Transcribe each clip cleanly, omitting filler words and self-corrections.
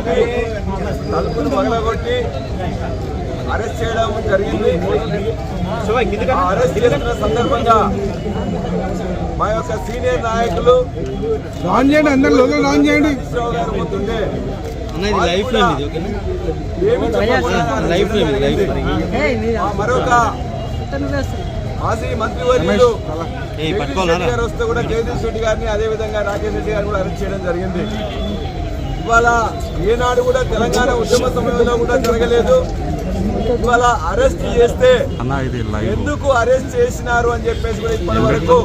ఇంటికి తలుపులు పగలగొట్టి అరెస్ట్ చేయడం జరిగింది. అరెస్ట్ చేసిన సందర్భంగా మా యొక్క సీనియర్ నాయకులు గారు పోతుంటే మరొక మాజీ మంత్రివర్యులు గారు వస్తే కూడా జగదీష్ రెడ్డి గారిని అదే విధంగా రాకేష్ రెడ్డి గారిని కూడా అరెస్ట్ చేయడం జరిగింది. ఇవాళ ఏనాడు కూడా తెలంగాణ ఉద్యమ సమయంలో కూడా జరగలేదు. ఇవాళ అరెస్ట్ చేస్తే ఎందుకు అరెస్ట్ చేసినారు అని చెప్పేసి కూడా ఇప్పటి వరకు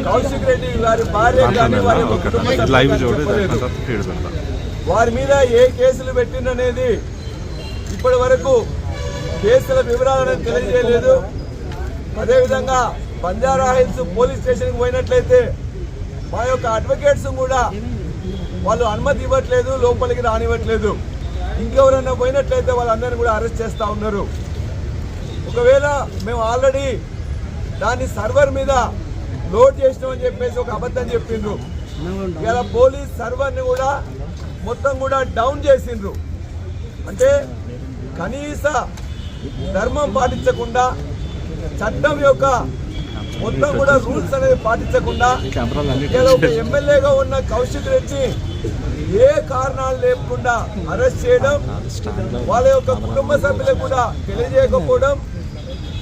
కౌశిక్ రెడ్డి గారి భార్య కానీ వారి మీద ఏ కేసులు పెట్టిందనేది ఇప్పటి వరకు కేసుల వివరాలను తెలియజేయలేదు. అదేవిధంగా బంజారా హిల్స్ పోలీస్ స్టేషన్కి పోయినట్లయితే మా యొక్క అడ్వకేట్స్ కూడా వాళ్ళు అనుమతి ఇవ్వట్లేదు, లోపలికి రానివ్వట్లేదు. ఇంకెవరైనా పోయినట్లయితే వాళ్ళందరినీ కూడా అరెస్ట్ చేస్తూ ఉన్నారు. ఒకవేళ మేము ఆల్రెడీ దాన్ని సర్వర్ మీద లోడ్ చేసినామని చెప్పేసి ఒక అబద్ధం చెప్పిండ్రు. ఇలా పోలీస్ సర్వర్ని కూడా మొత్తం కూడా డౌన్ చేసిండ్రు. అంటే కనీస ధర్మం పాటించకుండా, చట్టం యొక్క మొత్తం కూడా రూల్స్ అనేది పాటించకుండా ఒక ఎమ్మెల్యేగా ఉన్న కౌశిక్ రెడ్డి ఏ కారణాలు లేకుండా అరెస్ట్ చేయడం, వాళ్ళ యొక్క కుటుంబ సభ్యులకు కూడా తెలియజేయకపోవడం,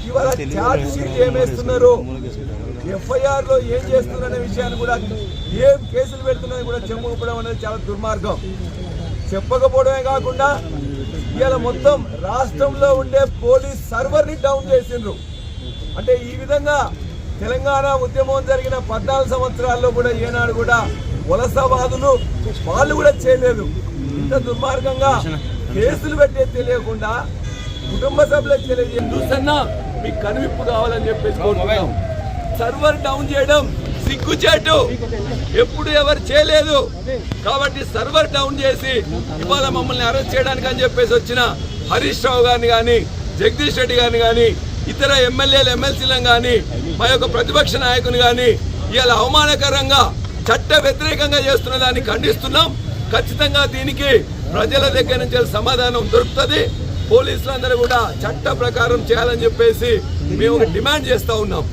ఇవాళ ఛార్జ్ షీట్ ఏమేస్తున్నారు, ఎఫ్ఐఆర్ లో ఏం చేస్తున్నారనే విషయాన్ని కూడా, ఏం కేసులు పెడుతున్నారని కూడా చెప్పకపోవడం అనేది చాలా దుర్మార్గం. చెప్పకపోవడమే కాకుండా ఇవాళ మొత్తం రాష్ట్రంలో ఉండే పోలీస్ సర్వర్ ని డౌన్ చేసిండ్రు. అంటే ఈ విధంగా తెలంగాణ ఉద్యమం జరిగిన 14 సంవత్సరాల్లో కూడా ఏనాడు కూడా వలసవాదులు వాళ్ళు కూడా చేయలేదు. ఇంత దుర్మార్గంగా కేసులు పెట్టే తెలియకుండా కుటుంబ సభ్యులకు తెలియజేస్తున్నా మీకు కనువిప్పు కావాలని చెప్పేసి కోరుతున్నాం. సర్వర్ డౌన్ చేయడం సిగ్గుచేటు, ఎప్పుడు ఎవరు చేయలేదు. కాబట్టి సర్వర్ డౌన్ చేసి ఇవాళ మమ్మల్ని అరెస్ట్ చేయడానికి అని చెప్పేసి వచ్చిన హరీష్ రావు గారిని కానీ, జగదీష్ రెడ్డి గారిని కానీ, ఇతర ఎమ్మెల్యేలు ఎమ్మెల్సీలను కానీ, మా యొక్క ప్రతిపక్ష నాయకుని కానీ ఇవాళ అవమానకరంగా చట్ట వ్యతిరేకంగా చేస్తున్న దాన్ని ఖండిస్తున్నాం. ఖచ్చితంగా దీనికి ప్రజల దగ్గర నుంచి సమాధానం దొరుకుతుంది. పోలీసులందరూ కూడా చట్ట ప్రకారం చేయాలని చెప్పేసి మేము డిమాండ్ చేస్తూ ఉన్నాం.